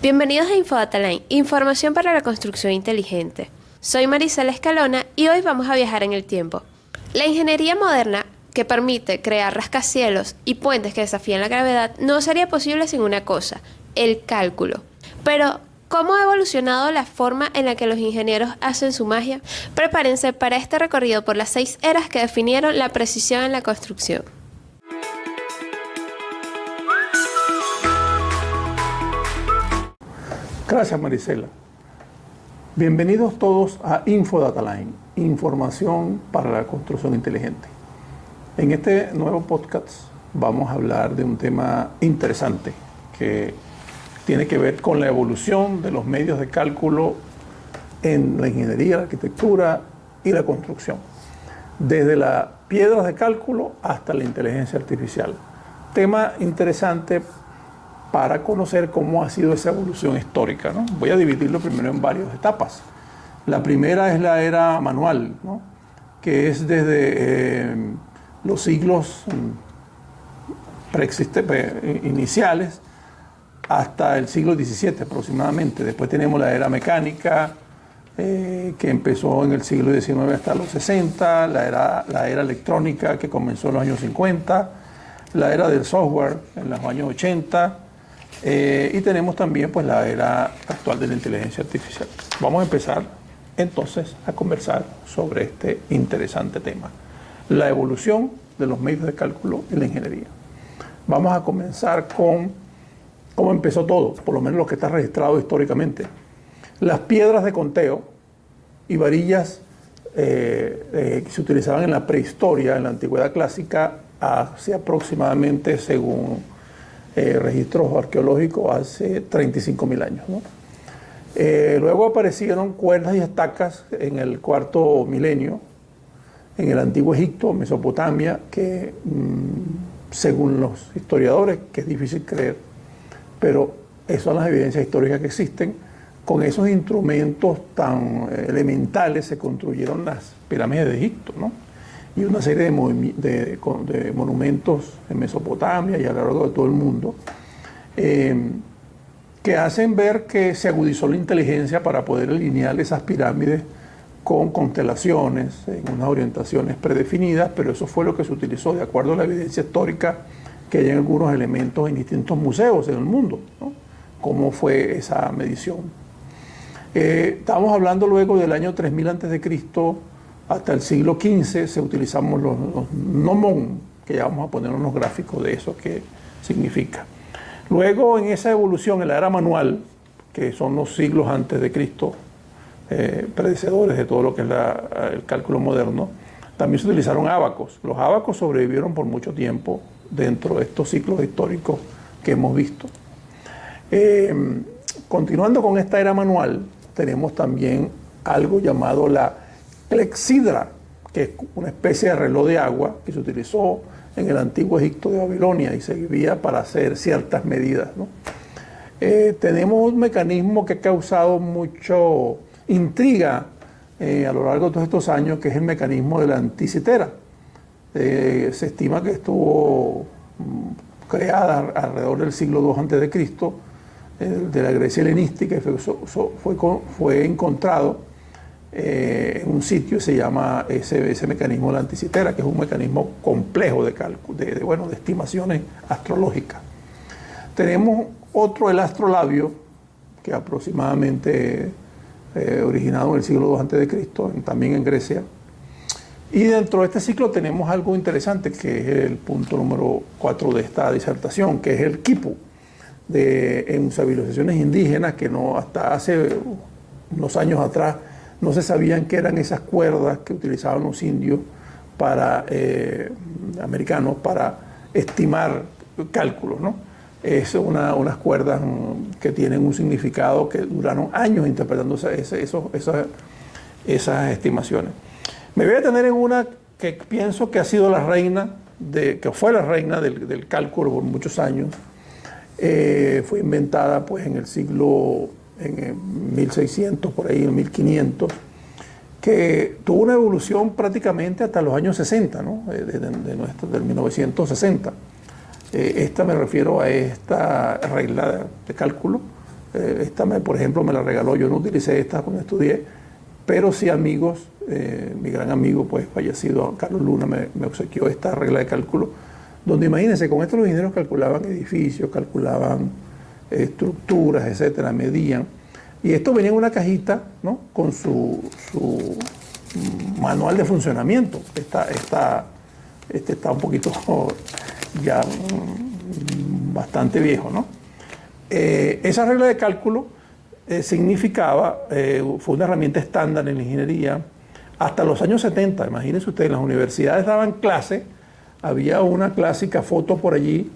Bienvenidos a InfoDataLine, información para la construcción inteligente. Soy Marisela Escalona y hoy vamos a viajar en el tiempo. La ingeniería moderna, que permite crear rascacielos y puentes que desafían la gravedad, no sería posible sin una cosa, el cálculo. Pero, ¿cómo ha evolucionado la forma en la que los ingenieros hacen su magia? Prepárense para este recorrido por las 6 eras que definieron la precisión en la construcción. Gracias, Marisela. Bienvenidos todos a InfoDataLine, información para la construcción inteligente. En este nuevo podcast vamos a hablar de un tema interesante que tiene que ver con la evolución de los medios de cálculo en la ingeniería, la arquitectura y la construcción, desde las piedras de cálculo hasta la inteligencia artificial. Tema interesante para conocer cómo ha sido esa evolución histórica, ¿no? Voy a dividirlo primero en varias etapas. La primera es la era manual, ¿no? Que es desde los siglos iniciales hasta el siglo XVII aproximadamente. Después tenemos la era mecánica, que empezó en el siglo XIX hasta los 60, la era electrónica que comenzó en los años 50, la era del software en los años 80, y tenemos también pues, la era actual de la inteligencia artificial. Vamos a empezar entonces a conversar sobre este interesante tema, la evolución de los medios de cálculo en la ingeniería. Vamos a comenzar con cómo empezó todo, por lo menos lo que está registrado históricamente. Las piedras de conteo y varillas que se utilizaban en la prehistoria, en la antigüedad clásica, hace aproximadamente, según registros arqueológicos, hace 35.000 años, ¿no? Luego aparecieron cuerdas y estacas en el cuarto milenio, en el antiguo Egipto, Mesopotamia, que según los historiadores, que es difícil creer, pero esas son las evidencias históricas que existen, con esos instrumentos tan elementales se construyeron las pirámides de Egipto, ¿no? Y una serie de monumentos en Mesopotamia y a lo largo de todo el mundo, que hacen ver que se agudizó la inteligencia para poder alinear esas pirámides con constelaciones, en unas orientaciones predefinidas, pero eso fue lo que se utilizó de acuerdo a la evidencia histórica que hay en algunos elementos en distintos museos en el mundo, ¿no? ¿Cómo fue esa medición? Estamos hablando luego del año 3000 a.C., hasta el siglo XV se utilizamos los gnomon, que ya vamos a poner unos gráficos de eso que significa. Luego, en esa evolución, en la era manual, que son los siglos antes de Cristo, predecesores de todo lo que es el cálculo moderno, también se utilizaron ábacos. Los ábacos sobrevivieron por mucho tiempo dentro de estos ciclos históricos que hemos visto. Continuando con esta era manual, tenemos también algo llamado la clepsidra, que es una especie de reloj de agua que se utilizó en el antiguo Egipto de Babilonia y servía para hacer ciertas medidas, ¿no? Tenemos un mecanismo que ha causado mucho intriga a lo largo de todos estos años, que es el mecanismo de la anticitera. Se estima que estuvo creada alrededor del siglo II a.C., de la Grecia helenística, y fue encontrado en un sitio, se llama ese mecanismo de la anticitera, que es un mecanismo complejo de cálculo, de estimaciones astrológicas. Tenemos otro, el astrolabio, que aproximadamente originado en el siglo II a.C., también en Grecia. Y dentro de este ciclo tenemos algo interesante, que es el punto número 4 de esta disertación, que es el quipu, en civilizaciones indígenas que no, hasta hace unos años atrás no se sabían qué eran esas cuerdas que utilizaban los indios americanos para estimar cálculos, ¿no? Es unas cuerdas que tienen un significado que duraron años interpretando esas estimaciones. Me voy a detener en una que pienso que ha sido que fue la reina del cálculo por muchos años. Fue inventada pues en el 1600, por ahí en 1500, que tuvo una evolución prácticamente hasta los años 60, ¿no? Del 1960. Me refiero a esta regla de cálculo por ejemplo, me la regaló, yo no utilicé esta cuando estudié, pero sí amigos, mi gran amigo, pues fallecido, Carlos Luna, me obsequió esta regla de cálculo, donde imagínense, con esto los ingenieros calculaban edificios, calculaban estructuras, etcétera, medían. Y esto venía en una cajita, ¿no?, con su manual de funcionamiento. Este está un poquito ya bastante viejo, ¿no? Esa regla de cálculo significaba, fue una herramienta estándar en la ingeniería hasta los años 70. Imagínense ustedes, las universidades daban clase, había una clásica foto por allí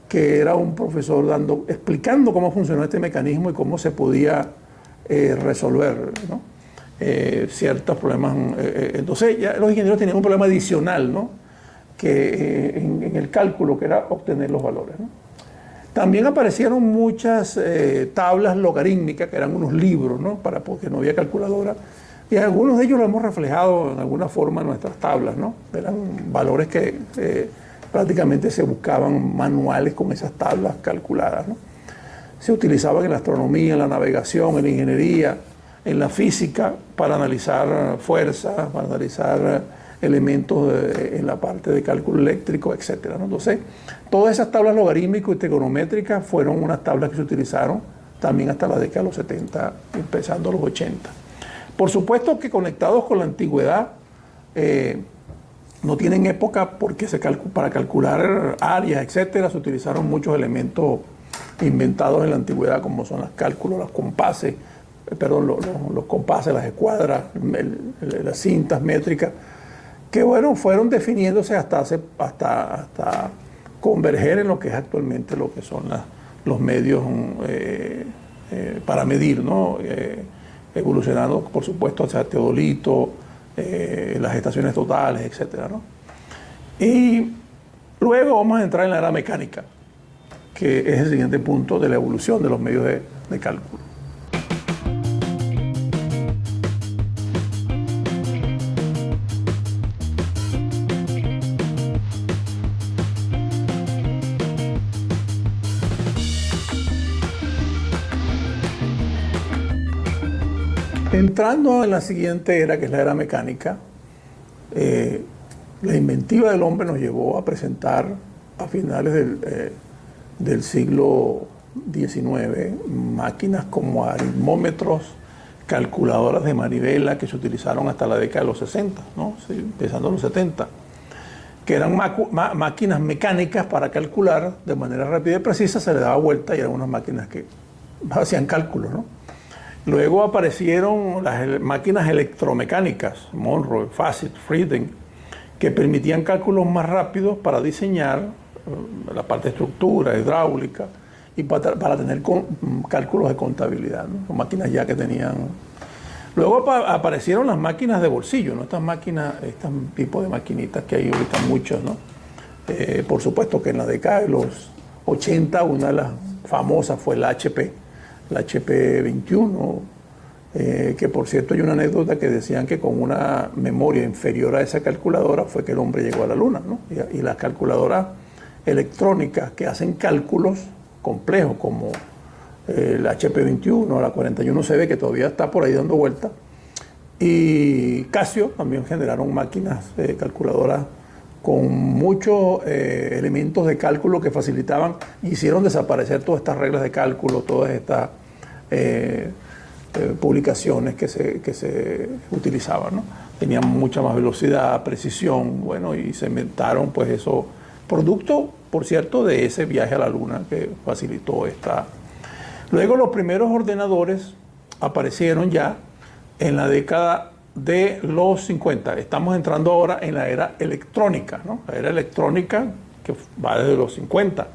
que era un profesor explicando cómo funcionó este mecanismo y cómo se podía resolver, ¿no?, ciertos problemas. Entonces ya los ingenieros tenían un problema adicional, ¿no?, que en el cálculo, que era obtener los valores, ¿no? También aparecieron muchas tablas logarítmicas, que eran unos libros, ¿no?, porque no había calculadora, y algunos de ellos lo hemos reflejado en alguna forma en nuestras tablas, ¿no? Eran valores que prácticamente se buscaban manuales con esas tablas calculadas, ¿no? Se utilizaban en la astronomía, en la navegación, en la ingeniería, en la física, para analizar fuerzas, para analizar elementos en la parte de cálculo eléctrico, etc., ¿no? Entonces, todas esas tablas logarítmicas y trigonométricas fueron unas tablas que se utilizaron también hasta la década de los 70, empezando los 80. Por supuesto que conectados con la antigüedad, no tienen época porque para calcular áreas, etcétera, se utilizaron muchos elementos inventados en la antigüedad, como son los cálculos, los compases, los compases, las escuadras, las cintas métricas, que bueno, fueron definiéndose hasta converger en lo que es actualmente lo que son los medios para medir, ¿no? Evolucionando, por supuesto, hacia teodolito, las estaciones totales, etcétera, ¿no? Y luego vamos a entrar en la era mecánica, que es el siguiente punto de la evolución de los medios de cálculo. Entrando en la siguiente era, que es la era mecánica, la inventiva del hombre nos llevó a presentar a finales del siglo XIX máquinas como aritmómetros, calculadoras de manivela, que se utilizaron hasta la década de los 60, ¿no? Sí, empezando en los 70, que eran máquinas mecánicas para calcular de manera rápida y precisa. Se le daba vuelta y eran unas máquinas que hacían cálculos, ¿no? Luego aparecieron las máquinas electromecánicas, Monroe, Facit, Frieden, que permitían cálculos más rápidos para diseñar la parte de estructura, hidráulica, y para tener cálculos de contabilidad, ¿no? Son máquinas ya que tenían. Luego aparecieron las máquinas de bolsillo, ¿no? Estas máquinas, este tipo de maquinitas que hay ahorita muchas, ¿no? Por supuesto que en la década de los 80 una de las famosas fue la HP 21, que por cierto hay una anécdota que decían que con una memoria inferior a esa calculadora fue que el hombre llegó a la luna, ¿no? Y las calculadoras electrónicas que hacen cálculos complejos como la HP 21, la 41CB, que todavía está por ahí dando vueltas, y Casio también generaron máquinas calculadoras con muchos elementos de cálculo que facilitaban, hicieron desaparecer todas estas reglas de cálculo, todas estas publicaciones que se utilizaban, ¿no? Tenían mucha más velocidad, precisión, bueno, y se inventaron pues eso, producto, por cierto, de ese viaje a la luna que facilitó esta. Luego los primeros ordenadores aparecieron ya en la década de los 50. Estamos entrando ahora en la era electrónica, ¿no? La era electrónica que va desde los 50.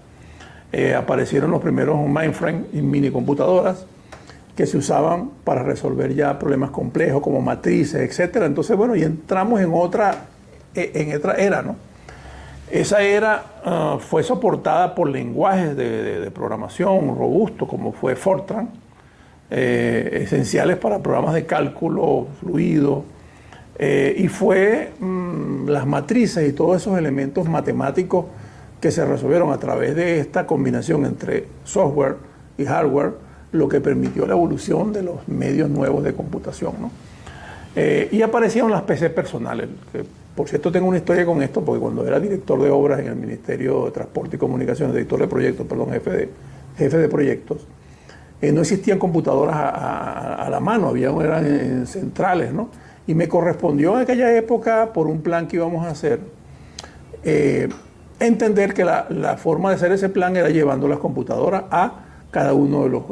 Aparecieron los primeros mainframe y minicomputadoras que se usaban para resolver ya problemas complejos como matrices, etc. Entonces, bueno, y entramos en otra era, ¿no? Esa era fue soportada por lenguajes de programación robustos como fue Fortran, esenciales para programas de cálculo fluido, y fue las matrices y todos esos elementos matemáticos que se resolvieron a través de esta combinación entre software y hardware, lo que permitió la evolución de los medios nuevos de computación, ¿no? Y aparecieron las PC personales, que por cierto tengo una historia con esto, porque cuando era director de obras en el Ministerio de Transporte y Comunicaciones, director de proyectos, perdón, jefe de proyectos, no existían computadoras a la mano, eran en centrales, ¿no? Y me correspondió en aquella época, por un plan que íbamos a hacer, entender que la forma de hacer ese plan era llevando las computadoras a cada uno de los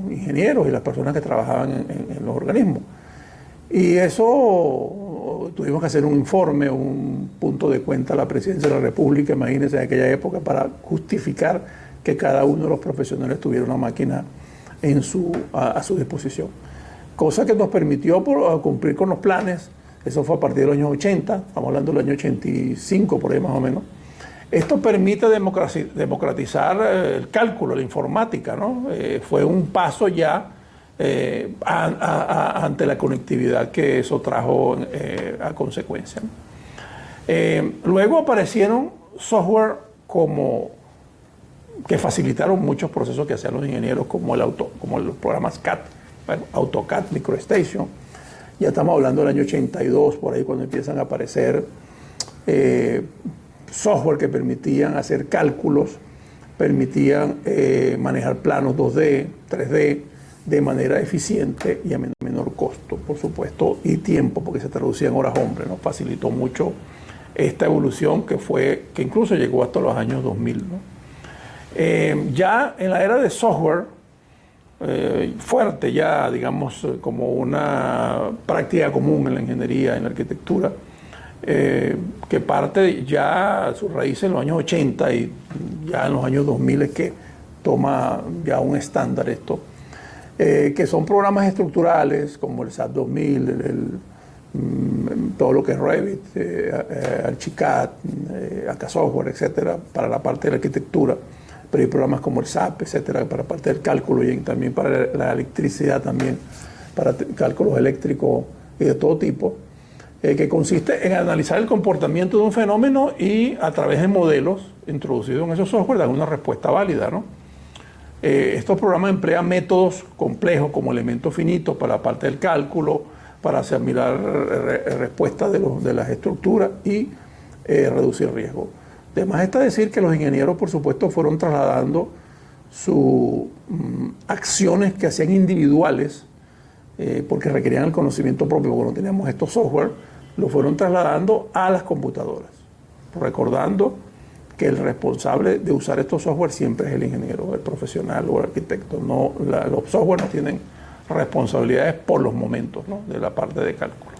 ingenieros y las personas que trabajaban en los organismos. Y eso tuvimos que hacer un informe, un punto de cuenta a la Presidencia de la República, imagínense, en aquella época, para justificar que cada uno de los profesionales tuviera una máquina a su disposición. Cosa que nos permitió cumplir con los planes. Eso fue a partir de los años 80, estamos hablando del año 85, por ahí más o menos. Esto permite democratizar el cálculo, la informática, ¿no? Fue un paso ya ante la conectividad que eso trajo a consecuencia, ¿no? Luego aparecieron software que facilitaron muchos procesos que hacían los ingenieros, como los programas CAD, bueno, AutoCAD, MicroStation. Ya estamos hablando del año 82, por ahí cuando empiezan a aparecer software que permitían hacer cálculos, permitían manejar planos 2D, 3D, de manera eficiente y a menor costo, por supuesto, y tiempo, porque se traducía en horas hombre, ¿no? Facilitó mucho esta evolución que incluso llegó hasta los años 2000, ¿no? Ya en la era de software, fuerte ya, digamos, como una práctica común en la ingeniería, en la arquitectura, que parte ya sus raíces en los años 80 y ya en los años 2000 es que toma ya un estándar esto, que son programas estructurales como el SAP 2000, todo lo que es Revit, Archicad, AK Software, etcétera, para la parte de la arquitectura, pero hay programas como el SAP, etcétera, para la parte del cálculo y también para la electricidad, también para cálculos eléctricos y de todo tipo, que consiste en analizar el comportamiento de un fenómeno y a través de modelos introducidos en esos software dar una respuesta válida, ¿no? Estos programas emplean métodos complejos como elementos finitos para la parte del cálculo, para asimilar respuestas de las estructuras y reducir riesgo. Además está decir que los ingenieros, por supuesto, fueron trasladando sus acciones que hacían individuales, porque requerían el conocimiento propio, porque no teníamos estos software, lo fueron trasladando a las computadoras, recordando que el responsable de usar estos software siempre es el ingeniero, el profesional o el arquitecto. Los software no tienen responsabilidades por los momentos, ¿no? De la parte de cálculo.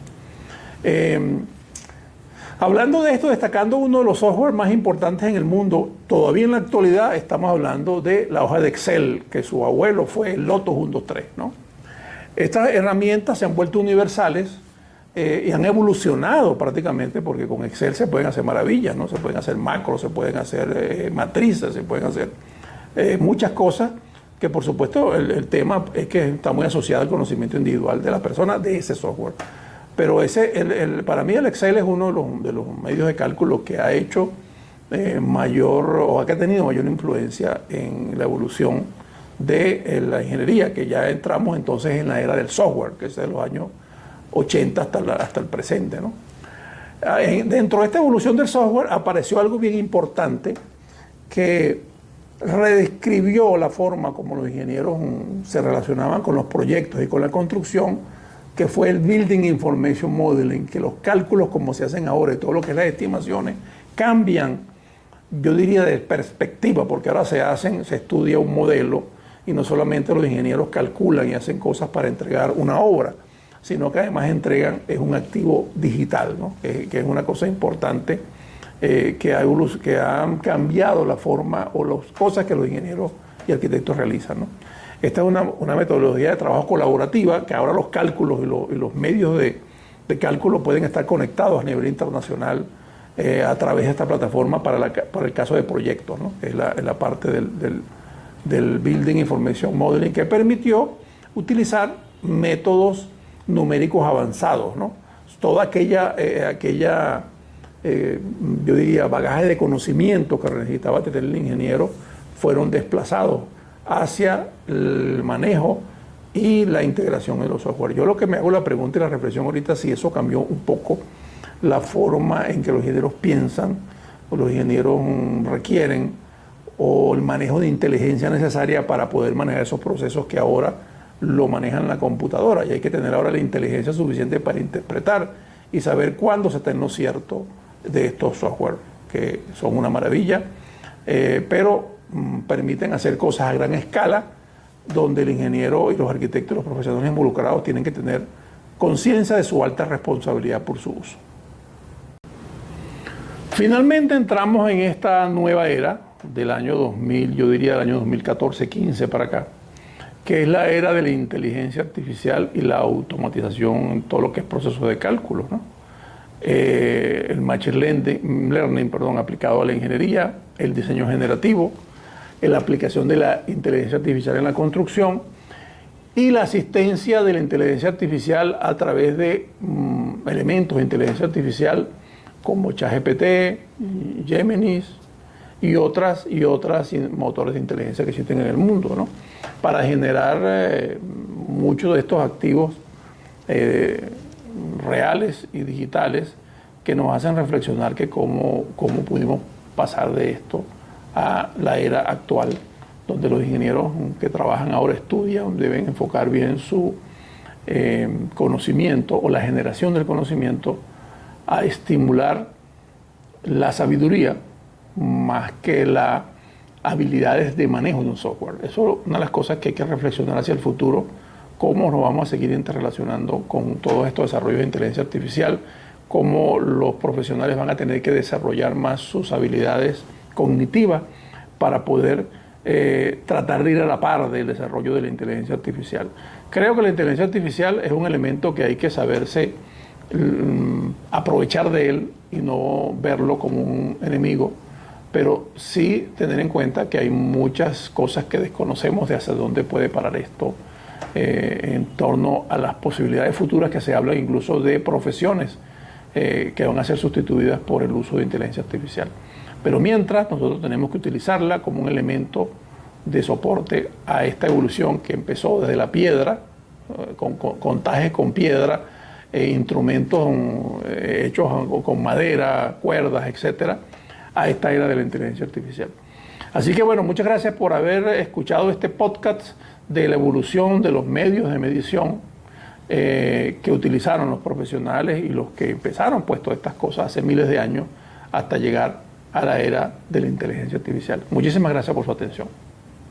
Hablando de esto, destacando uno de los software más importantes en el mundo, todavía en la actualidad estamos hablando de la hoja de Excel, que su abuelo fue el Lotus 123, ¿no? Estas herramientas se han vuelto universales y han evolucionado prácticamente, porque con Excel se pueden hacer maravillas, ¿no? Se pueden hacer macros, se pueden hacer matrices, se pueden hacer muchas cosas que, por supuesto, el tema es que está muy asociado al conocimiento individual de la persona de ese software. Pero para mí el Excel es uno de los medios de cálculo que ha hecho que ha tenido mayor influencia en la evolución de la ingeniería, que ya entramos entonces en la era del software, que es de los años 80 hasta el presente, ¿no? Dentro de esta evolución del software apareció algo bien importante que redescribió la forma como los ingenieros se relacionaban con los proyectos y con la construcción, que fue el Building Information Modeling, que los cálculos como se hacen ahora y todo lo que es las estimaciones cambian, yo diría, de perspectiva, porque ahora se estudia un modelo y no solamente los ingenieros calculan y hacen cosas para entregar una obra, sino que además es un activo digital, ¿no? que es una cosa importante que ha cambiado la forma o las cosas que los ingenieros y arquitectos realizan, ¿no? Esta es una metodología de trabajo colaborativa, que ahora los cálculos y los medios de cálculo pueden estar conectados a nivel internacional a través de esta plataforma para el caso de proyectos, ¿no? Es la parte del Building Information Modeling, que permitió utilizar métodos numéricos avanzados, ¿no? Toda aquella yo diría, bagaje de conocimiento que necesitaba tener el ingeniero fueron desplazados hacia el manejo y la integración de los software. Yo lo que me hago la pregunta y la reflexión ahorita si eso cambió un poco la forma en que los ingenieros piensan o los ingenieros requieren o el manejo de inteligencia necesaria para poder manejar esos procesos que ahora lo manejan la computadora, y hay que tener ahora la inteligencia suficiente para interpretar y saber cuándo se está en lo cierto de estos software, que son una maravilla, pero permiten hacer cosas a gran escala, donde el ingeniero y los arquitectos y los profesionales involucrados tienen que tener conciencia de su alta responsabilidad por su uso. Finalmente entramos en esta nueva era del año 2000, yo diría del año 2014-15 para acá, que es la era de la inteligencia artificial y la automatización en todo lo que es proceso de cálculo, ¿no? El machine learning, aplicado a la ingeniería, el diseño generativo, la aplicación de la inteligencia artificial en la construcción y la asistencia de la inteligencia artificial a través de elementos de inteligencia artificial como ChatGPT, Gemini y otras motores de inteligencia que existen en el mundo, ¿no? Para generar muchos de estos activos reales y digitales que nos hacen reflexionar que cómo pudimos pasar de esto a la era actual, donde los ingenieros que trabajan ahora estudian, deben enfocar bien su conocimiento o la generación del conocimiento a estimular la sabiduría más que las habilidades de manejo de un software. Eso es una de las cosas que hay que reflexionar hacia el futuro, cómo nos vamos a seguir interrelacionando con todos estos desarrollos de inteligencia artificial, cómo los profesionales van a tener que desarrollar más sus habilidades cognitivas para poder tratar de ir a la par del desarrollo de la inteligencia artificial. Creo que la inteligencia artificial es un elemento que hay que saberse aprovechar de él y no verlo como un enemigo, pero sí tener en cuenta que hay muchas cosas que desconocemos de hacia dónde puede parar esto en torno a las posibilidades futuras, que se habla incluso de profesiones que van a ser sustituidas por el uso de inteligencia artificial. Pero mientras, nosotros tenemos que utilizarla como un elemento de soporte a esta evolución que empezó desde la piedra, con tajes con piedra, instrumentos hechos con madera, cuerdas, etcétera, a esta era de la inteligencia artificial. Así que bueno, muchas gracias por haber escuchado este podcast de la evolución de los medios de medición que utilizaron los profesionales y los que empezaron pues todas estas cosas hace miles de años hasta llegar a la era de la inteligencia artificial. Muchísimas gracias por su atención.